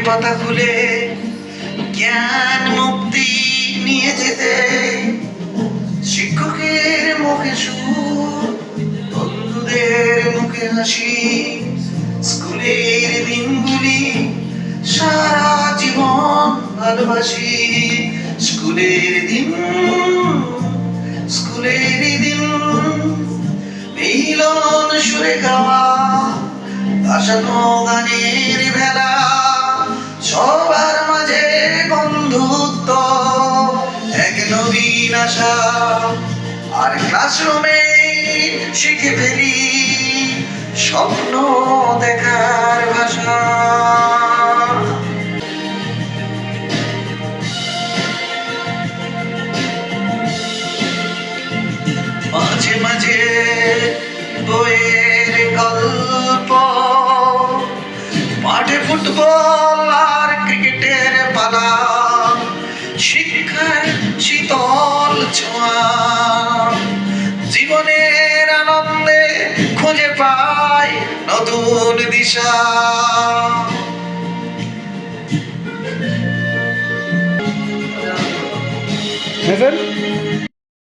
পাতা খুলে জ্ঞান মুক্তি নিয়ে যেতে, শিক্ষকের মুখে সুর, বন্ধুদের মুখে হাসি, স্কুলের দিনগুলি সারা জীবন ভালোবাসি। স্কুলের দিন, স্কুলের দিন, মিলন সুরে গাওয়া ভাসানো গানের ভেলা, সবার মাঝে বন্ধুত্ব, এক নবীন আশা। আর ক্লাসরুমে শিখে ফেলি স্বপ্ন দেখার ভাষা। মাঝে মাঝে বইয়ের গল্প, মাঠে ফুটবল আর ক্রিকেটের পালা, শিক্ষার শীতল ছোঁয়া, জীবনের আনন্দে খুঁজে পাই নতুন দিশা। হ্যাঁ স্যার।